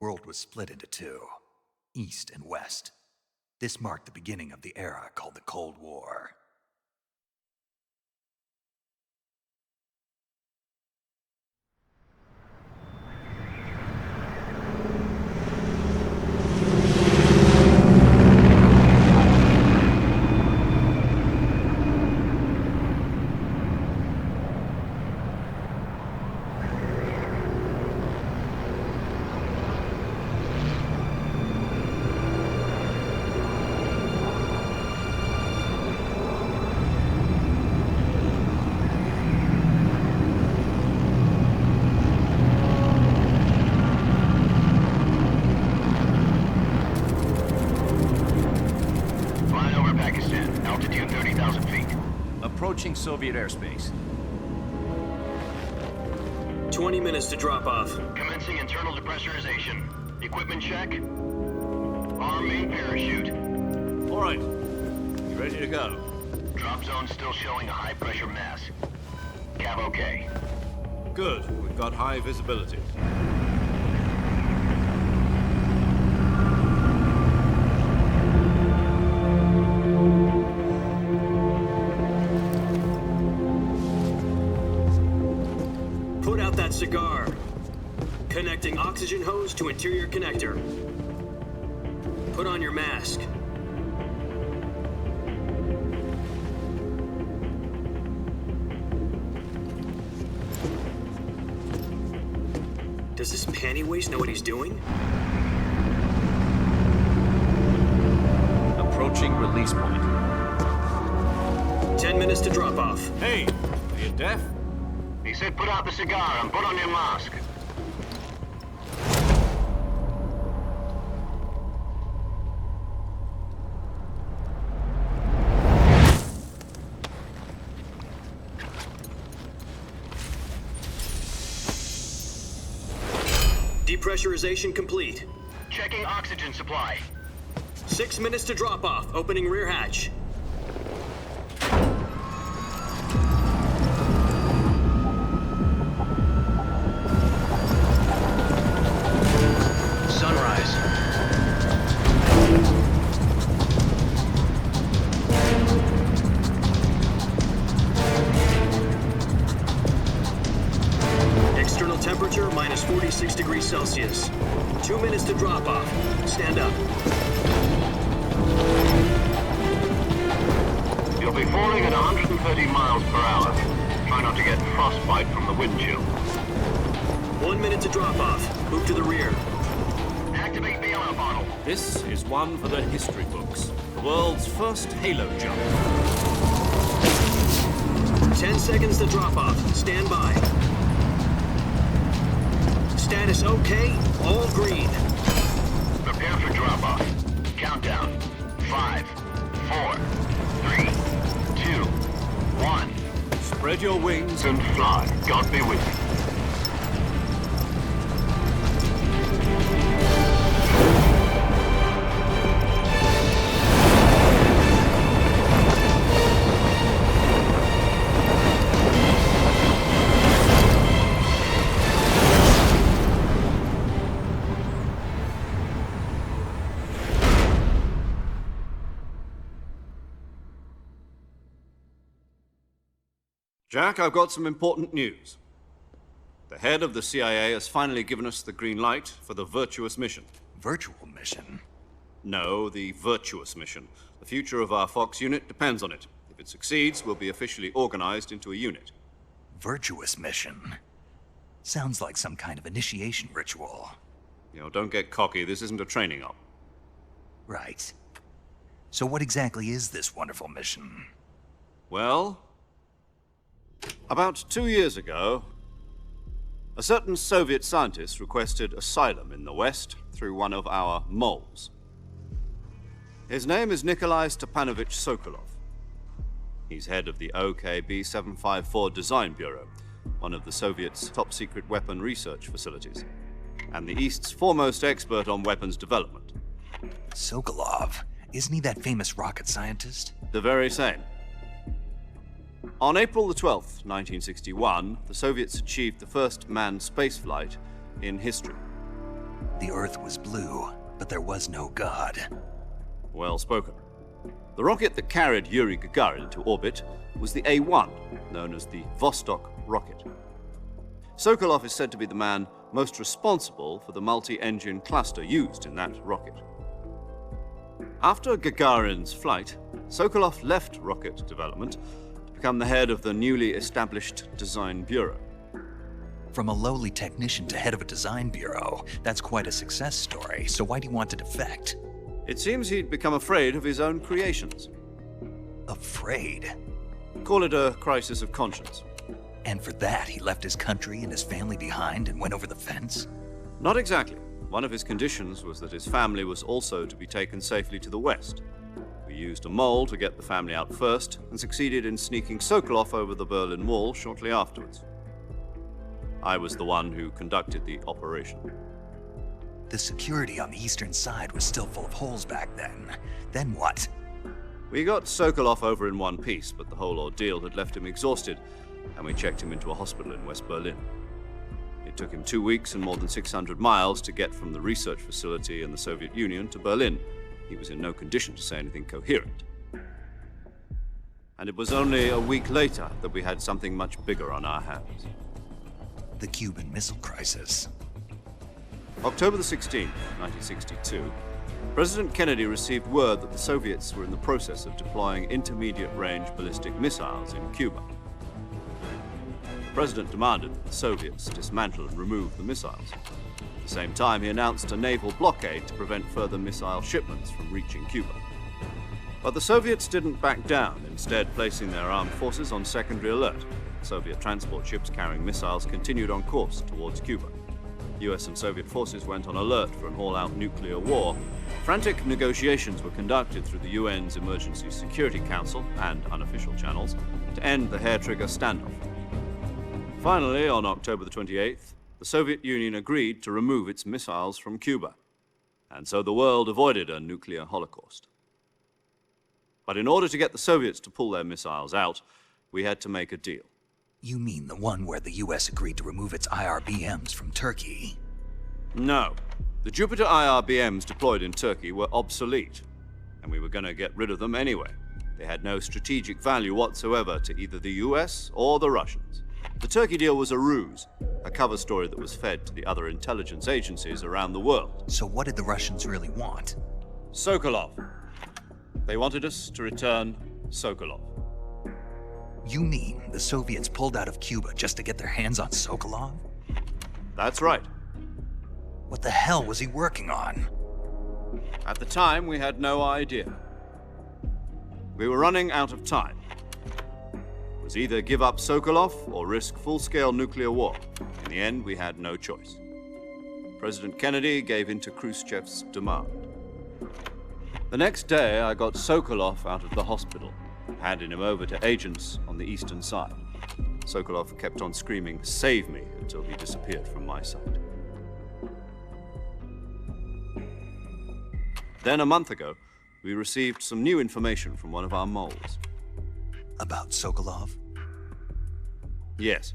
world was split into two, East and West. This marked the beginning of the era called the Cold War. Approaching Soviet airspace. 20 minutes to drop off. Commencing internal depressurization. Equipment check. Arm main parachute. All right. You ready to go? Drop zone still showing a high pressure mass. Cav okay. Good. We've got high visibility. Put out that cigar. Connecting oxygen hose to interior connector. Put on your mask. Does this panty waste know what he's doing? Approaching release point. 10 minutes to drop off. Hey, are you deaf? He said put out the cigar and put on your mask. Depressurization complete. Checking oxygen supply. 6 minutes to drop off. Opening rear hatch. Sunrise. External temperature minus 46 degrees Celsius. 2 minutes to drop off. Stand up. You'll be falling at 130 miles per hour. Try not to get frostbite from the wind chill. 1 minute to drop off. Move to the rear. Activate the air bottle. This is one for the history books. The world's first halo jump. 10 seconds to drop off. Stand by. Status okay. All green. Prepare for drop-off. Countdown. 5, 4, 3, 2, 1. Spread your wings And fly. God be with you. Jack, I've got some important news. The head of the CIA has finally given us the green light for the virtuous mission. Virtual mission? No, the virtuous mission. The future of our Fox unit depends on it. If it succeeds, we'll be officially organized into a unit. Virtuous mission? Sounds like some kind of initiation ritual. You know, don't get cocky. This isn't a training op. Right. So what exactly is this wonderful mission? Well, about 2 years ago, a certain Soviet scientist requested asylum in the West through one of our moles. His name is Nikolai Stepanovich Sokolov. He's head of the OKB-754 Design Bureau, one of the Soviets' top-secret weapon research facilities, and the East's foremost expert on weapons development. Sokolov? Isn't he that famous rocket scientist? The very same. On April the 12th, 1961, the Soviets achieved the first manned spaceflight in history. The Earth was blue, but there was no God. Well spoken. The rocket that carried Yuri Gagarin into orbit was the A-1, known as the Vostok rocket. Sokolov is said to be the man most responsible for the multi-engine cluster used in that rocket. After Gagarin's flight, Sokolov left rocket development to become the head of the newly established Design Bureau. From a lowly technician to head of a design bureau, that's quite a success story, so why'd he want to defect? It seems he'd become afraid of his own creations. Afraid? Call it a crisis of conscience. And for that, he left his country and his family behind and went over the fence? Not exactly. One of his conditions was that his family was also to be taken safely to the west. We used a mole to get the family out first and succeeded in sneaking Sokolov over the Berlin Wall shortly afterwards. I was the one who conducted the operation. The security on the eastern side was still full of holes back then. Then what? We got Sokolov over in one piece, but the whole ordeal had left him exhausted, and we checked him into a hospital in West Berlin. It took him 2 weeks and more than 600 miles to get from the research facility in the Soviet Union to Berlin. He was in no condition to say anything coherent. And it was only a week later that we had something much bigger on our hands. The Cuban Missile Crisis. October the 16th, 1962, President Kennedy received word that the Soviets were in the process of deploying intermediate-range ballistic missiles in Cuba. The President demanded that the Soviets dismantle and remove the missiles. At the same time, he announced a naval blockade to prevent further missile shipments from reaching Cuba. But the Soviets didn't back down, instead placing their armed forces on secondary alert. Soviet transport ships carrying missiles continued on course towards Cuba. US and Soviet forces went on alert for an all-out nuclear war. Frantic negotiations were conducted through the UN's Emergency Security Council and unofficial channels to end the hair-trigger standoff. Finally, on October the 28th, the Soviet Union agreed to remove its missiles from Cuba, and so the world avoided a nuclear holocaust. But in order to get the Soviets to pull their missiles out, we had to make a deal. You mean the one where the US agreed to remove its IRBMs from Turkey? No. The Jupiter IRBMs deployed in Turkey were obsolete, and we were going to get rid of them anyway. They had no strategic value whatsoever to either the US or the Russians. The Turkey deal was a ruse, a cover story that was fed to the other intelligence agencies around the world. So what did the Russians really want? Sokolov. They wanted us to return Sokolov. You mean the Soviets pulled out of Cuba just to get their hands on Sokolov? That's right. What the hell was he working on? At the time, we had no idea. We were running out of time. It was either give up Sokolov or risk full-scale nuclear war. In the end, we had no choice. President Kennedy gave in to Khrushchev's demand. The next day, I got Sokolov out of the hospital, handing him over to agents on the eastern side. Sokolov kept on screaming, "Save me," until he disappeared from my sight. Then, a month ago, we received some new information from one of our moles. About Sokolov? Yes.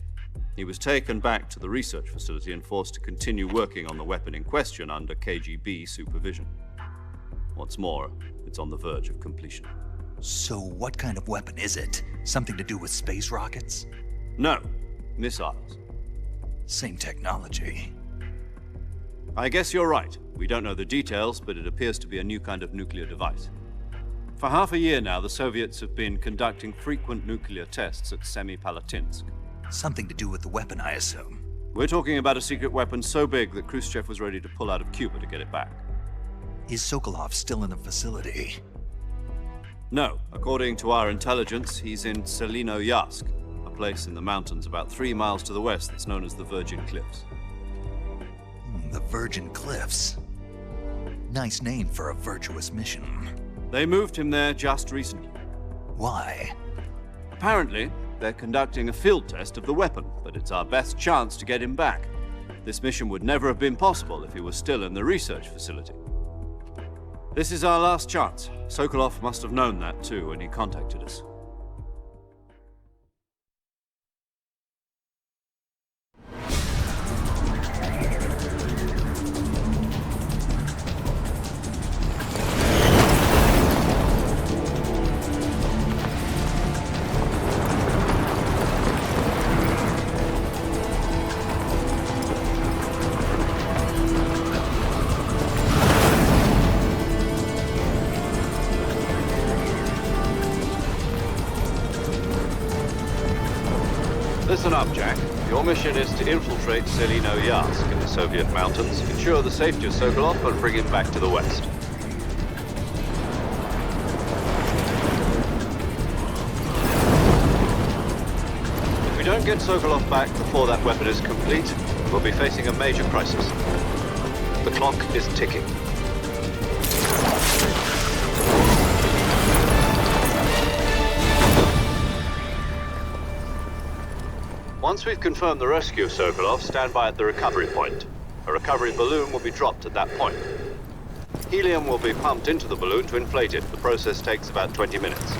He was taken back to the research facility and forced to continue working on the weapon in question under KGB supervision. What's more, it's on the verge of completion. So what kind of weapon is it? Something to do with space rockets? No, missiles. Same technology. I guess you're right. We don't know the details, but it appears to be a new kind of nuclear device. For half a year now, the Soviets have been conducting frequent nuclear tests at Semipalatinsk. Something to do with the weapon, I assume. We're talking about a secret weapon so big that Khrushchev was ready to pull out of Cuba to get it back. Is Sokolov still in the facility? No. According to our intelligence, he's in Selinoyarsk, a place in the mountains about 3 miles to the west that's known as the Virgin Cliffs. The Virgin Cliffs. Nice name for a virtuous mission. They moved him there just recently. Why? Apparently, they're conducting a field test of the weapon, but it's our best chance to get him back. This mission would never have been possible if he was still in the research facility. This is our last chance. Sokolov must have known that too when he contacted us. up, Jack. Your mission is to infiltrate Selino Yask in the Soviet mountains, ensure the safety of Sokolov, and bring him back to the west. If we don't get Sokolov back before that weapon is complete, we'll be facing a major crisis. The clock is ticking. Once we've confirmed the rescue of Sokolov, stand by at the recovery point. A recovery balloon will be dropped at that point. Helium will be pumped into the balloon to inflate it. The process takes about 20 minutes.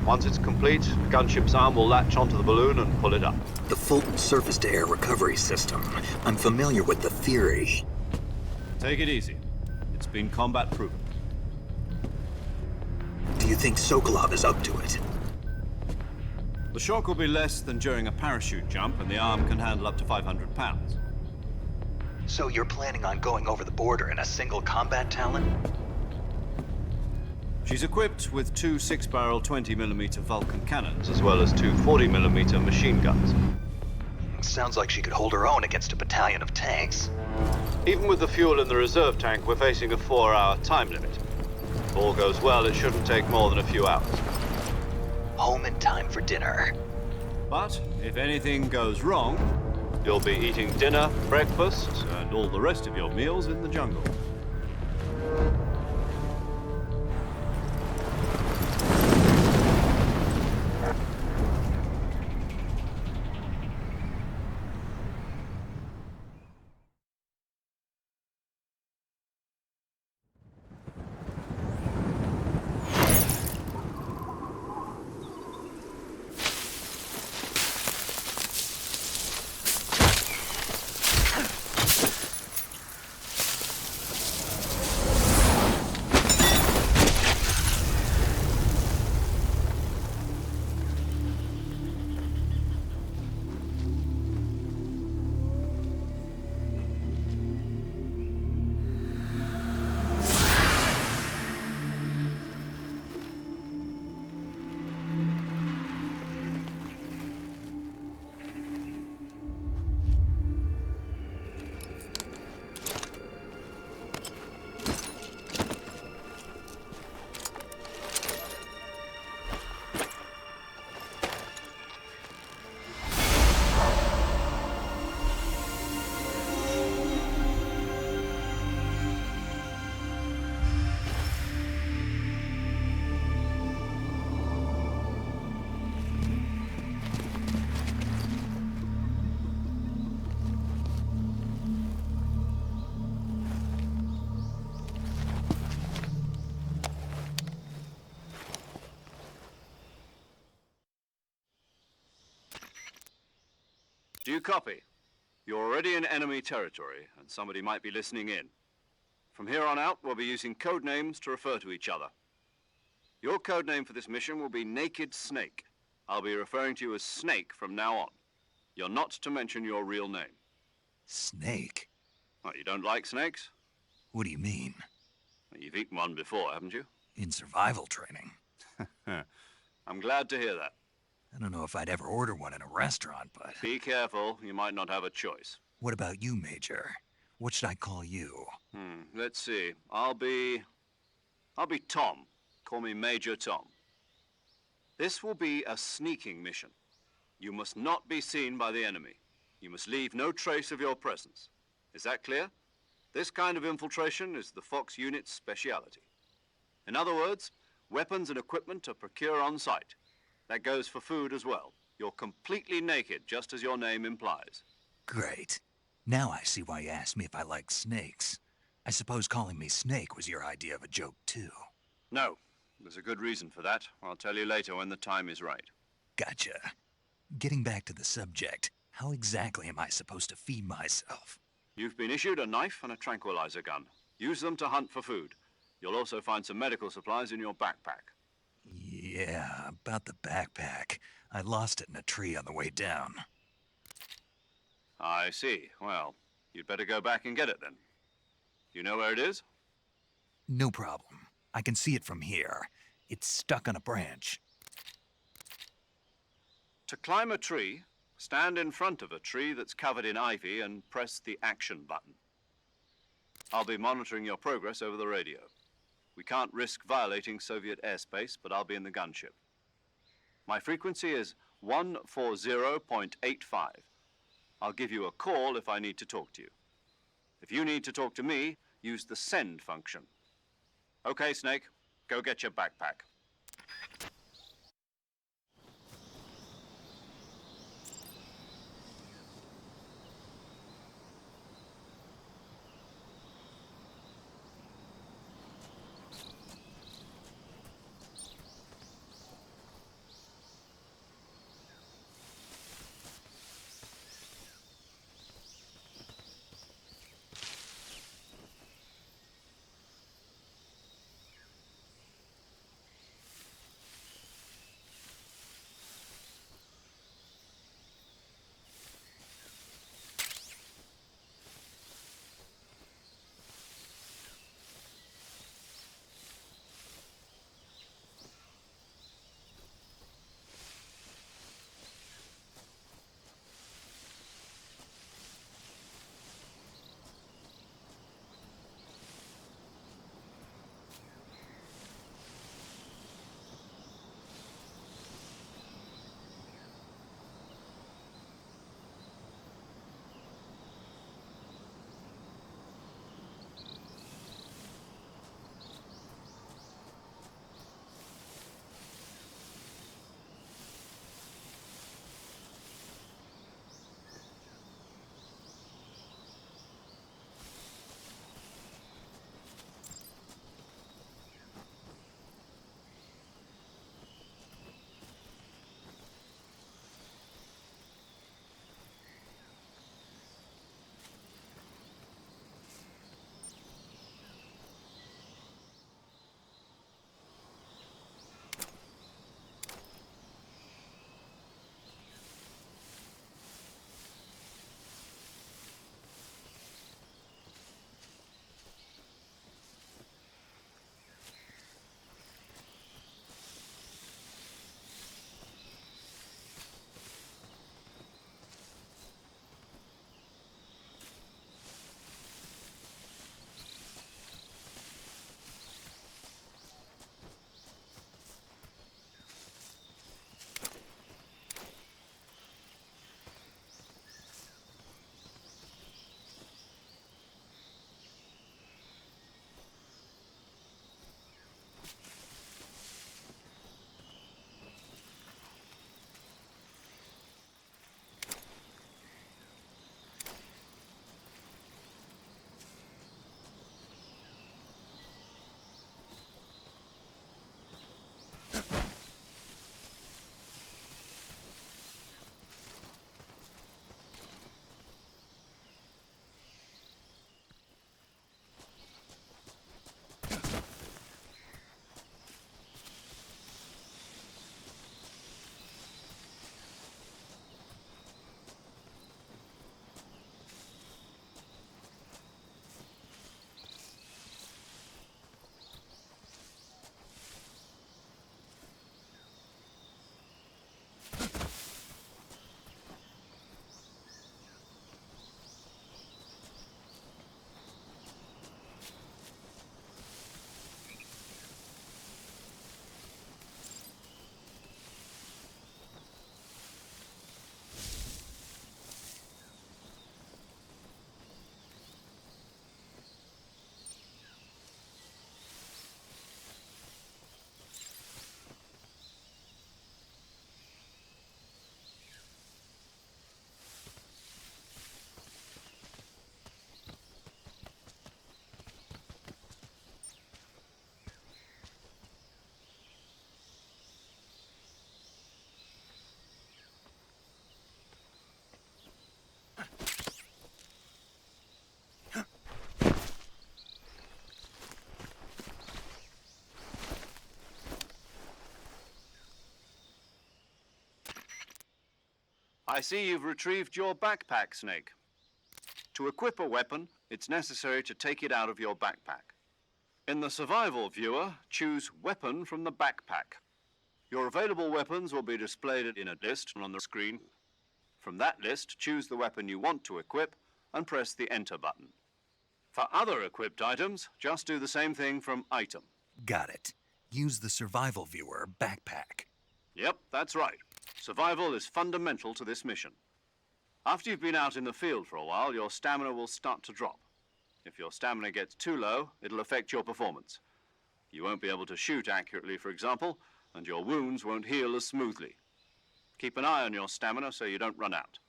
Once it's complete, the gunship's arm will latch onto the balloon and pull it up. The Fulton surface-to-air recovery system. I'm familiar with the theory. Take it easy. It's been combat proven. Do you think Sokolov is up to it? The shock will be less than during a parachute jump, and the arm can handle up to 500 pounds. So you're planning on going over the border in a single combat Talon? She's equipped with two 6-barrel 20mm Vulcan cannons, as well as two 40mm machine guns. Sounds like she could hold her own against a battalion of tanks. Even with the fuel in the reserve tank, we're facing a 4-hour time limit. If all goes well, it shouldn't take more than a few hours. Home in time for dinner. But if anything goes wrong, you'll be eating dinner, breakfast, and all the rest of your meals in the jungle. Do you copy? You're already in enemy territory, and somebody might be listening in. From here on out, we'll be using code names to refer to each other. Your code name for this mission will be Naked Snake. I'll be referring to you as Snake from now on. You're not to mention your real name. Snake? What, you don't like snakes? What do you mean? Well, you've eaten one before, haven't you? In survival training? I'm glad to hear that. I don't know if I'd ever order one in a restaurant, but... Be careful, you might not have a choice. What about you, Major? What should I call you? Let's see. I'll be Tom. Call me Major Tom. This will be a sneaking mission. You must not be seen by the enemy. You must leave no trace of your presence. Is that clear? This kind of infiltration is the Fox unit's speciality. In other words, weapons and equipment are procured on site. That goes for food as well. You're completely naked, just as your name implies. Great. Now I see why you asked me if I like snakes. I suppose calling me Snake was your idea of a joke, too. No. There's a good reason for that. I'll tell you later when the time is right. Gotcha. Getting back to the subject, how exactly am I supposed to feed myself? You've been issued a knife and a tranquilizer gun. Use them to hunt for food. You'll also find some medical supplies in your backpack. Yeah, about the backpack. I lost it in a tree on the way down. I see. Well, you'd better go back and get it then. You know where it is? No problem. I can see it from here. It's stuck on a branch. To climb a tree, stand in front of a tree that's covered in ivy and press the action button. I'll be monitoring your progress over the radio. We can't risk violating Soviet airspace, but I'll be in the gunship. My frequency is 140.85. I'll give you a call if I need to talk to you. If you need to talk to me, use the send function. Okay, Snake, go get your backpack. I see you've retrieved your backpack, Snake. To equip a weapon, it's necessary to take it out of your backpack. In the survival viewer, choose Weapon from the backpack. Your available weapons will be displayed in a list on the screen. From that list, choose the weapon you want to equip and press the Enter button. For other equipped items, just do the same thing from Item. Got it. Use the survival viewer backpack. Yep, that's right. Survival is fundamental to this mission. After you've been out in the field for a while, your stamina will start to drop. If your stamina gets too low, it'll affect your performance. You won't be able to shoot accurately, for example, and your wounds won't heal as smoothly. Keep an eye on your stamina so you don't run out.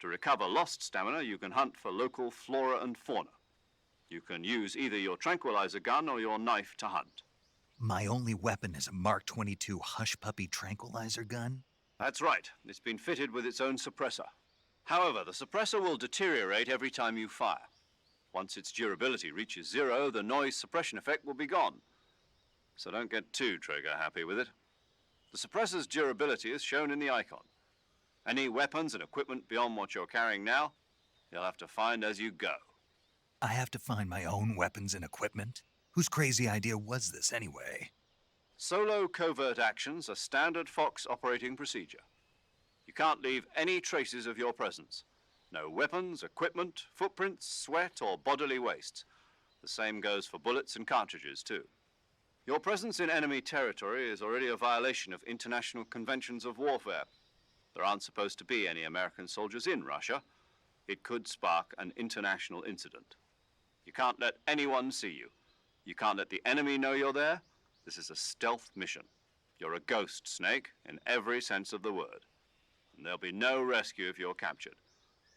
To recover lost stamina, you can hunt for local flora and fauna. You can use either your tranquilizer gun or your knife to hunt. My only weapon is a Mark 22 Hush Puppy tranquilizer gun? That's right. It's been fitted with its own suppressor. However, the suppressor will deteriorate every time you fire. Once its durability reaches 0, the noise suppression effect will be gone. So don't get too trigger-happy with it. The suppressor's durability is shown in the icon. Any weapons and equipment beyond what you're carrying now, you'll have to find as you go. I have to find my own weapons and equipment? Whose crazy idea was this anyway? Solo covert actions are standard Fox operating procedure. You can't leave any traces of your presence. No weapons, equipment, footprints, sweat, or bodily waste. The same goes for bullets and cartridges, too. Your presence in enemy territory is already a violation of international conventions of warfare. There aren't supposed to be any American soldiers in Russia. It could spark an international incident. You can't let anyone see you. You can't let the enemy know you're there. This is a stealth mission. You're a ghost, Snake, in every sense of the word. And there'll be no rescue if you're captured.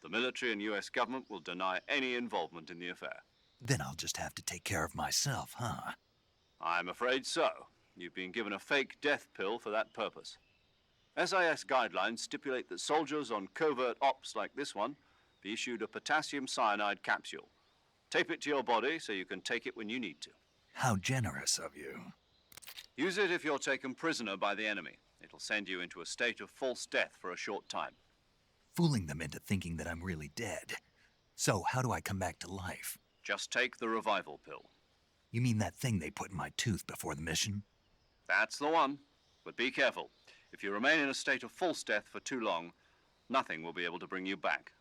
The military and US government will deny any involvement in the affair. Then I'll just have to take care of myself, huh? I'm afraid so. You've been given a fake death pill for that purpose. SIS guidelines stipulate that soldiers on covert ops like this one be issued a potassium cyanide capsule. Tape it to your body so you can take it when you need to. How generous of you. Use it if you're taken prisoner by the enemy. It'll send you into a state of false death for a short time. Fooling them into thinking that I'm really dead. So how do I come back to life? Just take the revival pill. You mean that thing they put in my tooth before the mission? That's the one. But be careful. If you remain in a state of false death for too long, nothing will be able to bring you back.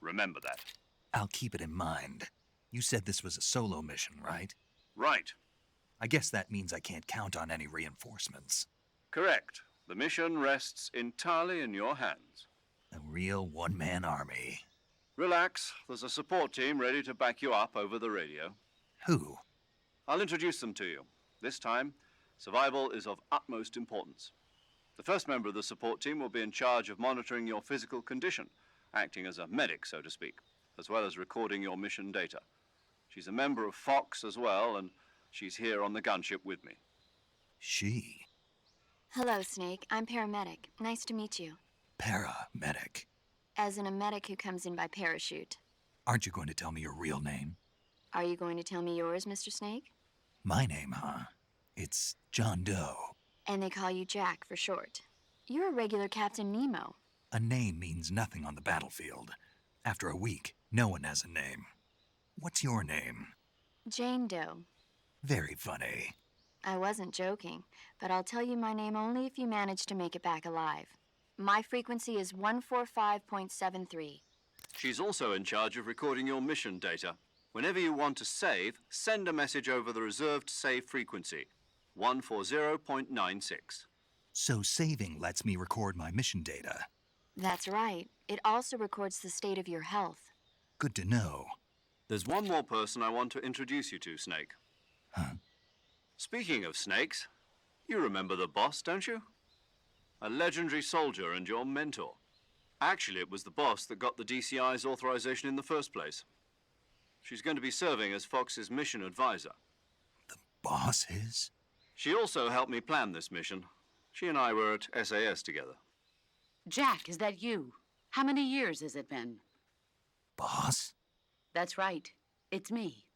Remember that. I'll keep it in mind. You said this was a solo mission, right? Right. I guess that means I can't count on any reinforcements. Correct. The mission rests entirely in your hands. A real one-man army. Relax. There's a support team ready to back you up over the radio. Who? I'll introduce them to you. This time, survival is of utmost importance. The first member of the support team will be in charge of monitoring your physical condition, acting as a medic, so to speak, as well as recording your mission data. She's a member of Fox as well, and she's here on the gunship with me. She? Hello, Snake. I'm paramedic. Nice to meet you. Paramedic. As in a medic who comes in by parachute. Aren't you going to tell me your real name? Are you going to tell me yours, Mr. Snake? My name, huh? It's John Doe. And they call you Jack for short. You're a regular Captain Nemo. A name means nothing on the battlefield. After a week, no one has a name. What's your name? Jane Doe. Very funny. I wasn't joking, but I'll tell you my name only if you manage to make it back alive. My frequency is 145.73. She's also in charge of recording your mission data. Whenever you want to save, send a message over the reserved save frequency, 140.96. So saving lets me record my mission data. That's right. It also records the state of your health. Good to know. There's one more person I want to introduce you to, Snake. Huh? Speaking of snakes, you remember the boss, don't you? A legendary soldier and your mentor. Actually, it was the boss that got the DCI's authorization in the first place. She's going to be serving as Fox's mission advisor. The boss is? She also helped me plan this mission. She and I were at SAS together. Jack, is that you? How many years has it been? Boss? That's right. It's me.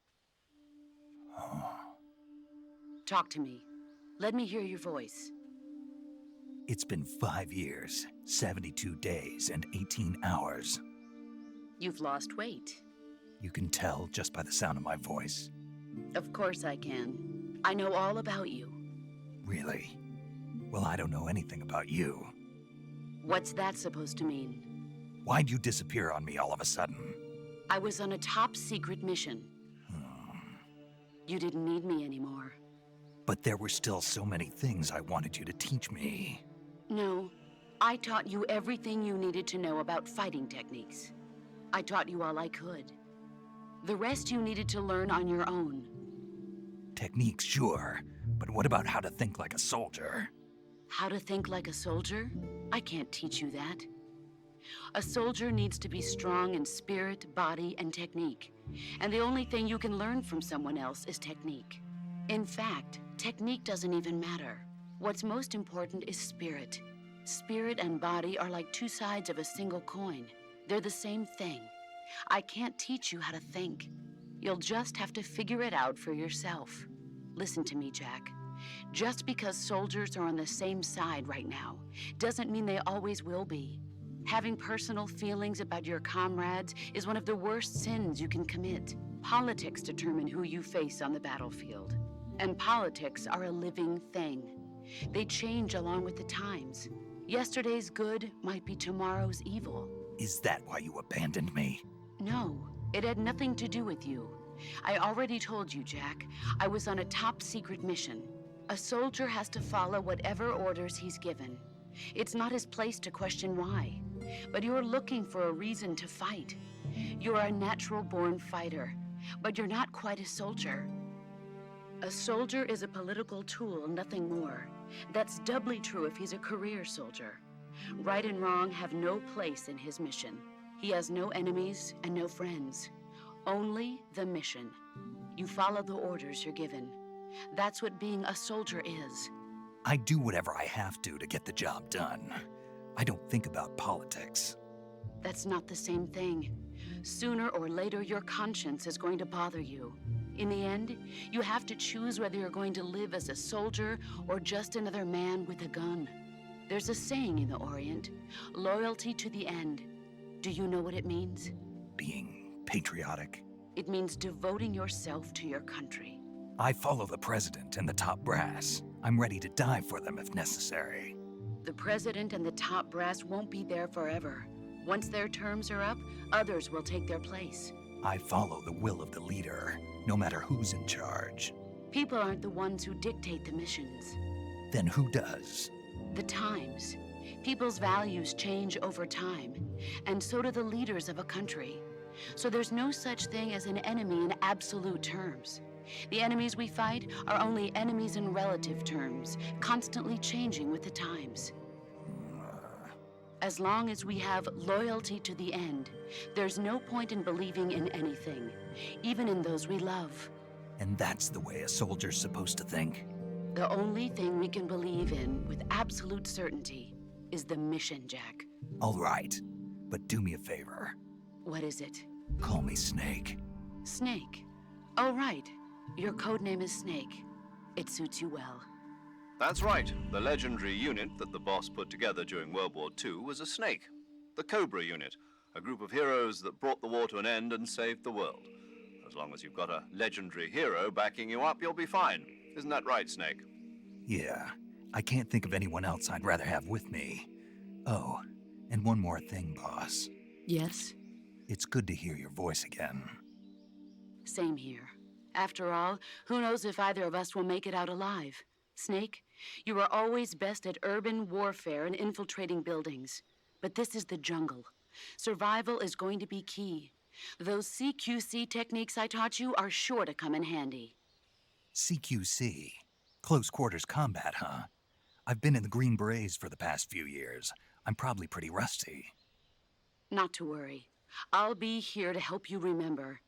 Talk to me. Let me hear your voice. It's been 5 years, 72 days, and 18 hours. You've lost weight. You can tell just by the sound of my voice. Of course I can. I know all about you. Really? Well, I don't know anything about you. What's that supposed to mean? Why'd you disappear on me all of a sudden? I was on a top-secret mission. You didn't need me anymore. But there were still so many things I wanted you to teach me. No, I taught you everything you needed to know about fighting techniques. I taught you all I could. The rest you needed to learn on your own. Techniques, sure. But what about how to think like a soldier? How to think like a soldier? I can't teach you that. A soldier needs to be strong in spirit, body, and technique. And the only thing you can learn from someone else is technique. In fact, technique doesn't even matter. What's most important is spirit. Spirit and body are like two sides of a single coin. They're the same thing. I can't teach you how to think. You'll just have to figure it out for yourself. Listen to me, Jack. Just because soldiers are on the same side right now doesn't mean they always will be. Having personal feelings about your comrades is one of the worst sins you can commit. Politics determine who you face on the battlefield. And politics are a living thing. They change along with the times. Yesterday's good might be tomorrow's evil. Is that why you abandoned me? No, it had nothing to do with you. I already told you, Jack. I was on a top-secret mission. A soldier has to follow whatever orders he's given. It's not his place to question why. But you're looking for a reason to fight. You're a natural-born fighter, but you're not quite a soldier. A soldier is a political tool, nothing more. That's doubly true if he's a career soldier. Right and wrong have no place in his mission. He has no enemies and no friends. Only the mission. You follow the orders you're given. That's what being a soldier is. I do whatever I have to get the job done. I don't think about politics. That's not the same thing. Sooner or later, your conscience is going to bother you. In the end, you have to choose whether you're going to live as a soldier or just another man with a gun. There's a saying in the Orient, loyalty to the end. Do you know what it means? Being patriotic. It means devoting yourself to your country. I follow the president and the top brass. I'm ready to die for them if necessary. The president and the top brass won't be there forever. Once their terms are up, others will take their place. I follow the will of the leader, no matter who's in charge. People aren't the ones who dictate the missions. Then who does? The times. People's values change over time, and so do the leaders of a country. So there's no such thing as an enemy in absolute terms. The enemies we fight are only enemies in relative terms, constantly changing with the times. As long as we have loyalty to the end, there's no point in believing in anything, even in those we love. And that's the way a soldier's supposed to think? The only thing we can believe in with absolute certainty is the mission, Jack. All right, but do me a favor. What is it? Call me Snake. Snake. Oh, right. Your codename is Snake. It suits you well. That's right. The legendary unit that the boss put together during World War II was a snake. The Cobra unit, a group of heroes that brought the war to an end and saved the world. As long as you've got a legendary hero backing you up, you'll be fine. Isn't that right, Snake? Yeah, I can't think of anyone else I'd rather have with me. Oh, and one more thing, boss. Yes? It's good to hear your voice again. Same here. After all, who knows if either of us will make it out alive? Snake, you are always best at urban warfare and infiltrating buildings. But this is the jungle. Survival is going to be key. Those CQC techniques I taught you are sure to come in handy. CQC? Close quarters combat, huh? I've been in the Green Berets for the past few years. I'm probably pretty rusty. Not to worry. I'll be here to help you remember.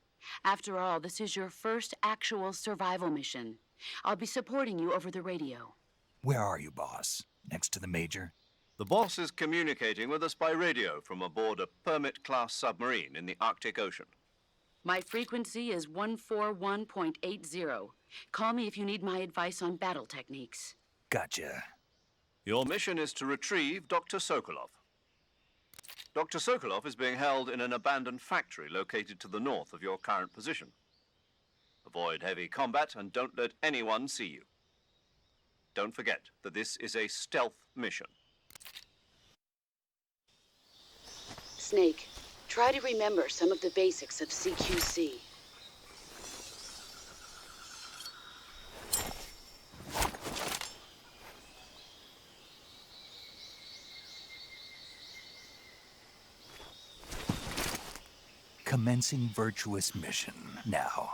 After all, this is your first actual survival mission. I'll be supporting you over the radio. Where are you, boss? Next to the Major? The boss is communicating with us by radio from aboard a Permit-class submarine in the Arctic Ocean. My frequency is 141.80. Call me if you need my advice on battle techniques. Gotcha. Your mission is to retrieve Dr. Sokolov. Dr. Sokolov is being held in an abandoned factory located to the north of your current position. Avoid heavy combat and don't let anyone see you. Don't forget that this is a stealth mission. Snake, try to remember some of the basics of CQC. Commencing virtuous mission now.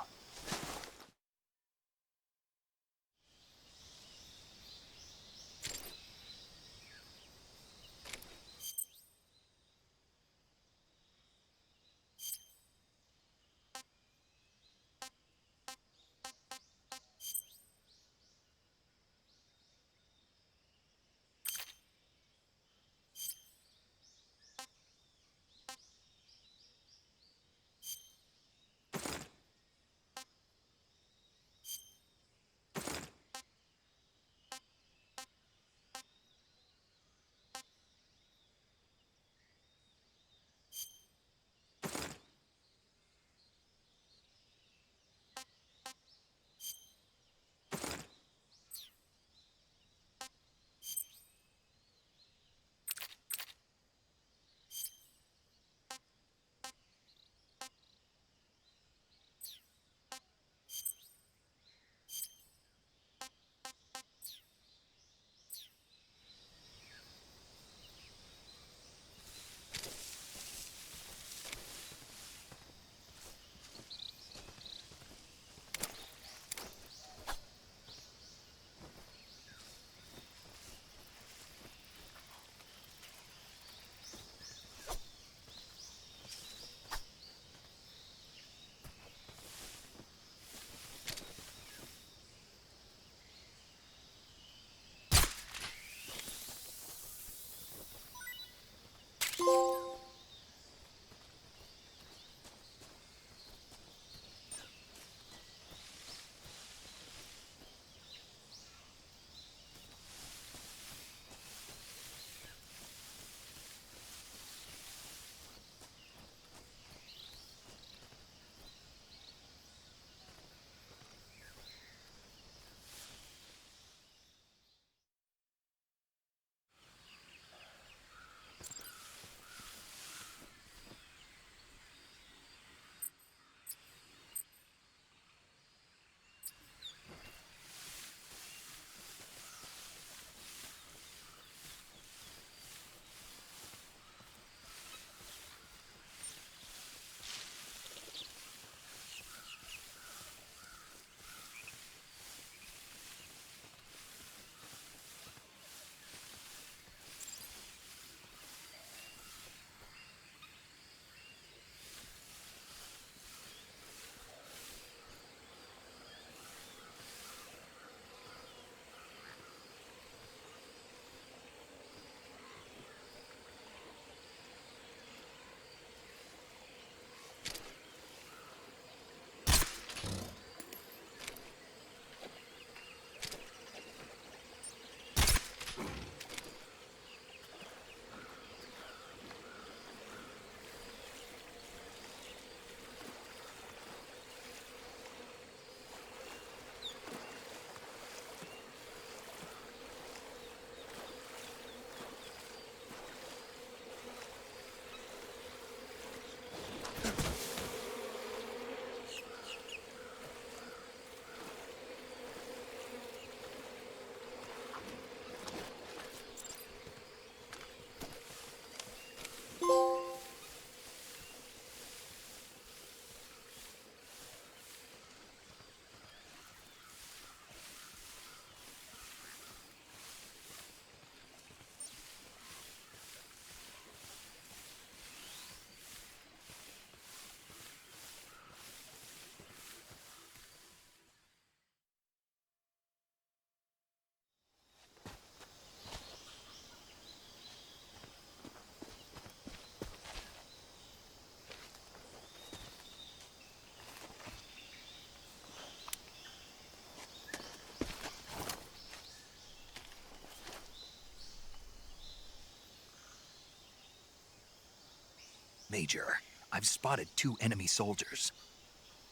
Major, I've spotted 2 enemy soldiers.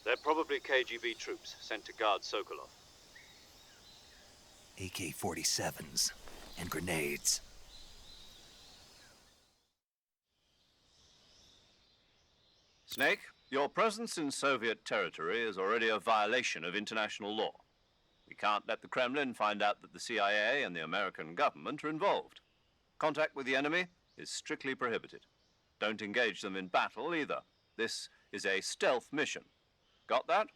They're probably KGB troops sent to guard Sokolov. AK-47s and grenades. Snake, your presence in Soviet territory is already a violation of international law. We can't let the Kremlin find out that the CIA and the American government are involved. Contact with the enemy is strictly prohibited. Don't engage them in battle either. This is a stealth mission. Got that?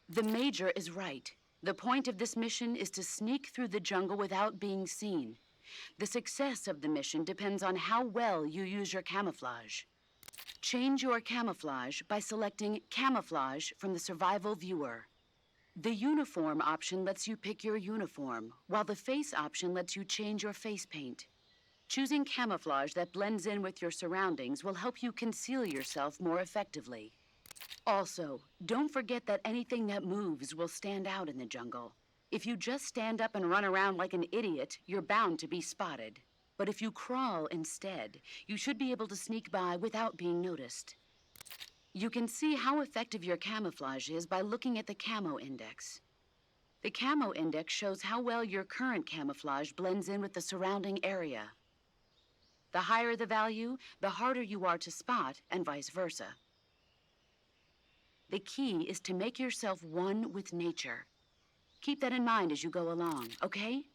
The Major is right. The point of this mission is to sneak through the jungle without being seen. The success of the mission depends on how well you use your camouflage. Change your camouflage by selecting Camouflage from the Survival Viewer. The Uniform option lets you pick your uniform, while the Face option lets you change your face paint. Choosing camouflage that blends in with your surroundings will help you conceal yourself more effectively. Also, don't forget that anything that moves will stand out in the jungle. If you just stand up and run around like an idiot, you're bound to be spotted. But if you crawl instead, you should be able to sneak by without being noticed. You can see how effective your camouflage is by looking at the Camo Index. The Camo Index shows how well your current camouflage blends in with the surrounding area. The higher the value, the harder you are to spot, and vice versa. The key is to make yourself one with nature. Keep that in mind as you go along, okay?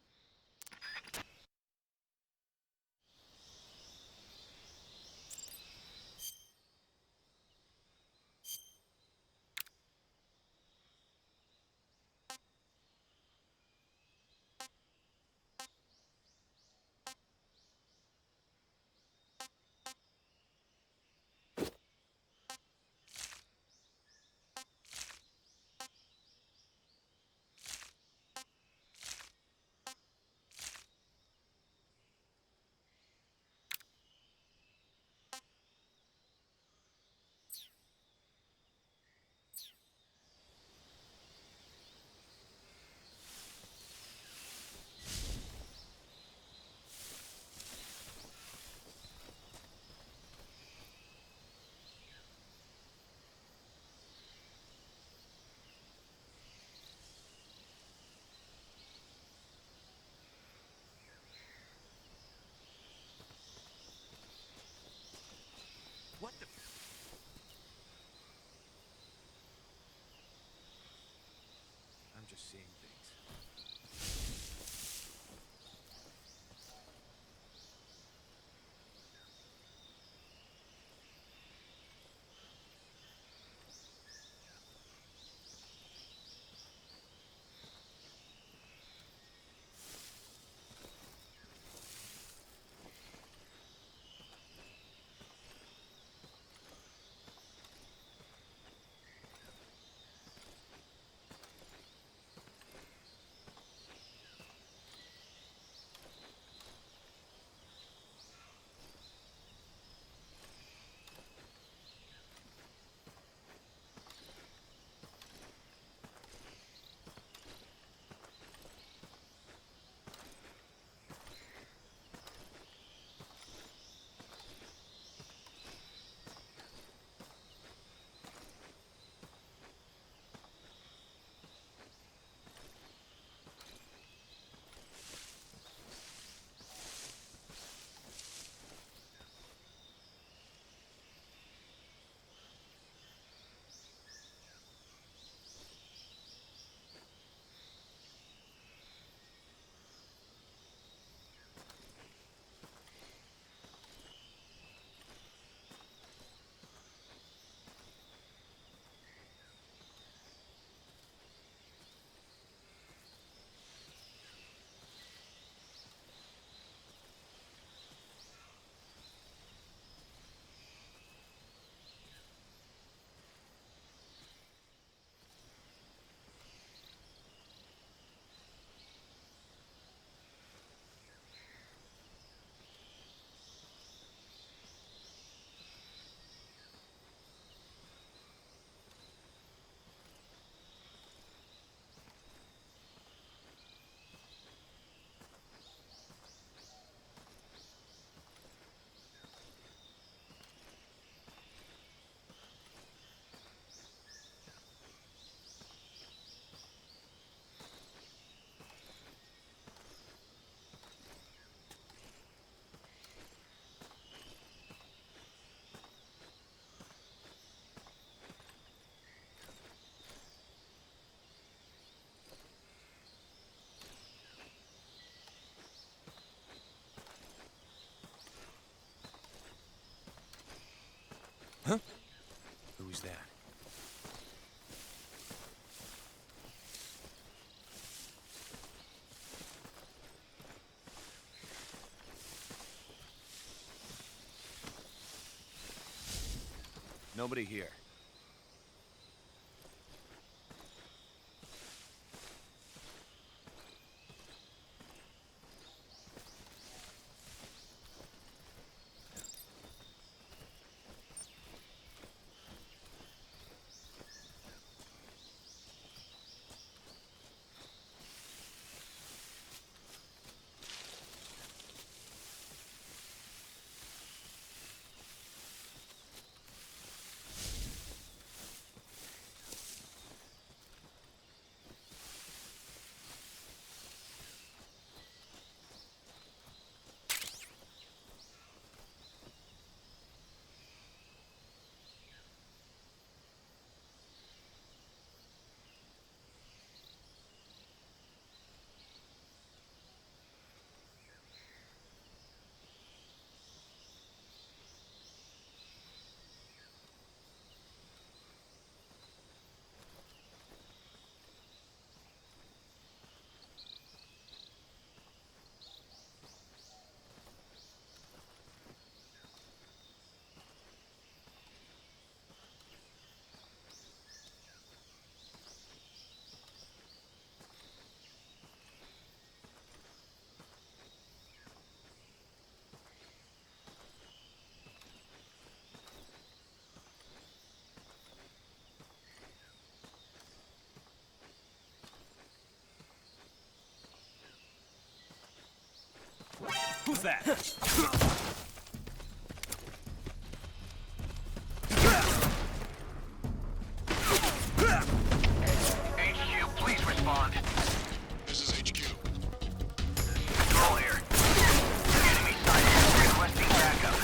What the... I'm just seeing things. Huh? Who's that? Nobody here. Who's that? HQ, please respond. This is HQ. Control here. Enemy sighted. Requesting backup.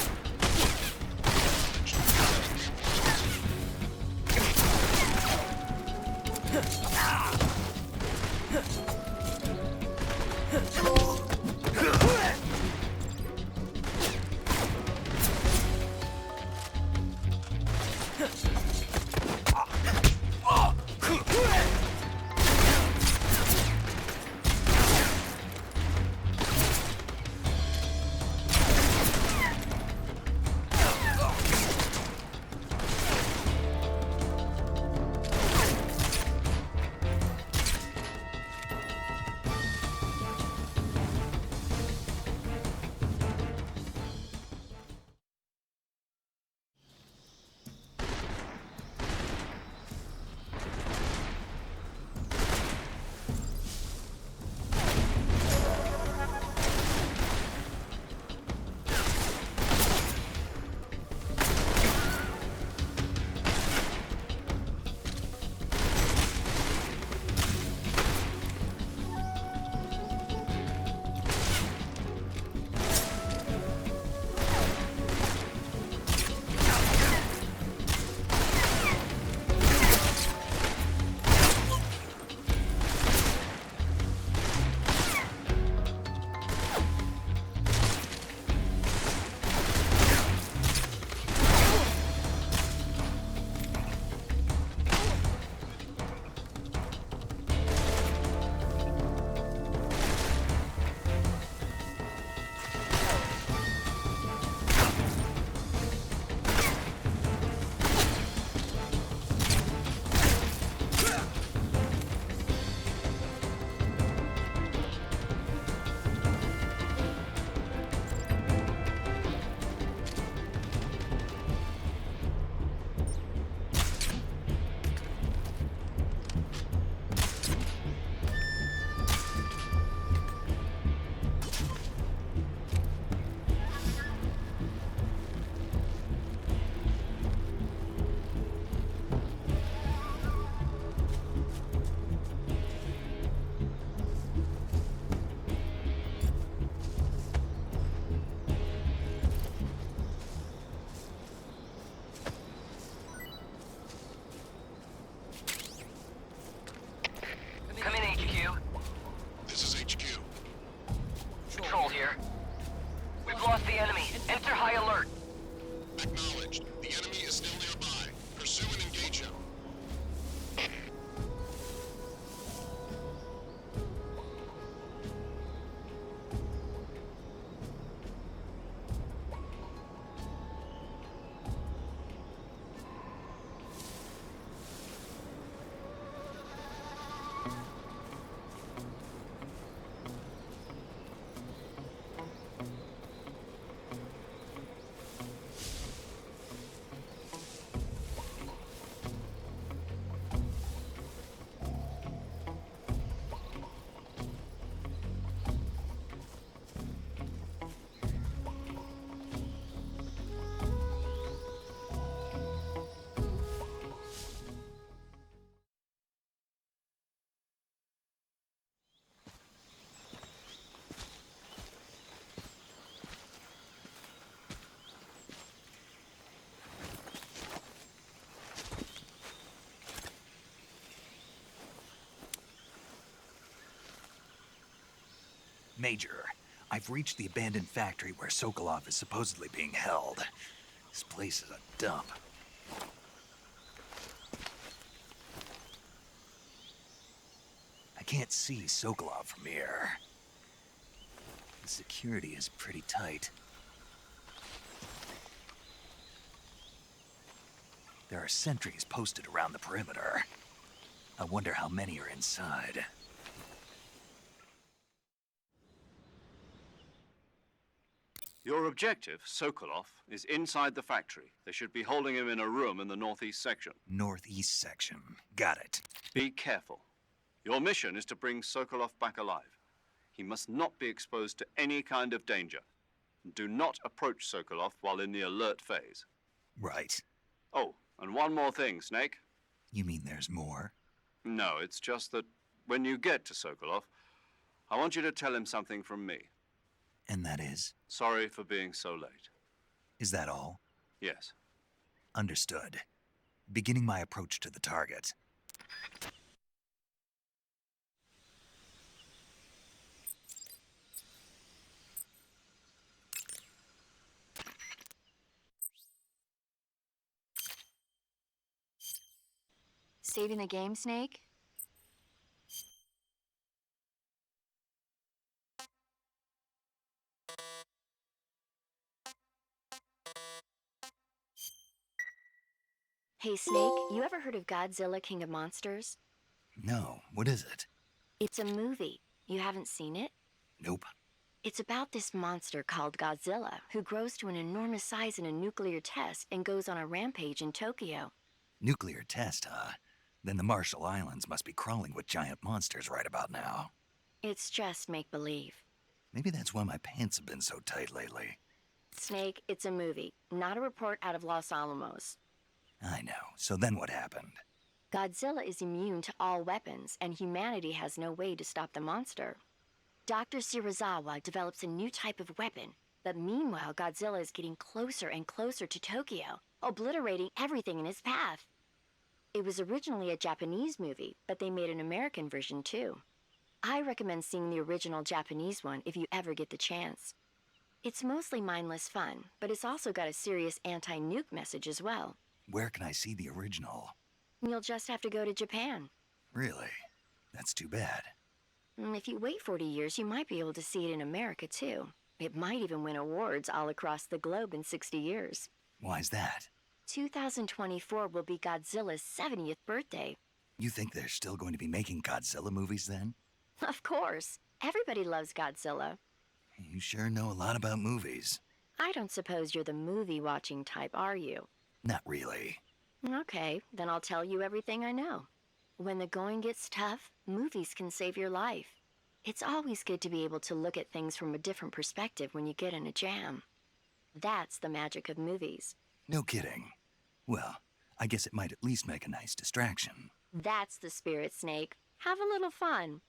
Major, I've reached the abandoned factory where Sokolov is supposedly being held. This place is a dump. I can't see Sokolov from here. The security is pretty tight. There are sentries posted around the perimeter. I wonder how many are inside. Your objective, Sokolov, is inside the factory. They should be holding him in a room in the northeast section. Northeast section. Got it. Be careful. Your mission is to bring Sokolov back alive. He must not be exposed to any kind of danger. Do not approach Sokolov while in the alert phase. Right. Oh, and one more thing, Snake. You mean there's more? No, it's just that when you get to Sokolov, I want you to tell him something from me. And that is? Sorry for being so late. Is that all? Yes. Understood. Beginning my approach to the target. Saving the game, Snake? Hey, Snake, you ever heard of Godzilla, King of Monsters? No, what is it? It's a movie. You haven't seen it? Nope. It's about this monster called Godzilla, who grows to an enormous size in a nuclear test and goes on a rampage in Tokyo. Nuclear test, huh? Then the Marshall Islands must be crawling with giant monsters right about now. It's just make-believe. Maybe that's why my pants have been so tight lately. Snake, it's a movie, not a report out of Los Alamos. I know. So then what happened? Godzilla is immune to all weapons, and humanity has no way to stop the monster. Dr. Shirazawa develops a new type of weapon, but meanwhile Godzilla is getting closer and closer to Tokyo, obliterating everything in his path. It was originally a Japanese movie, but they made an American version too. I recommend seeing the original Japanese one if you ever get the chance. It's mostly mindless fun, but it's also got a serious anti-nuke message as well. Where can I see the original? You'll just have to go to Japan. Really? That's too bad. If you wait 40 years, you might be able to see it in America too. It might even win awards all across the globe in 60 years. Why's that? 2024 will be Godzilla's 70th birthday. You think they're still going to be making Godzilla movies then? Of course. Everybody loves Godzilla. You sure know a lot about movies. I don't suppose you're the movie-watching type, are you? Not really. Okay, then I'll tell you everything I know. When the going gets tough, movies can save your life. It's always good to be able to look at things from a different perspective when you get in a jam. That's the magic of movies. No kidding. Well, I guess it might at least make a nice distraction. That's the spirit, Snake. Have a little fun.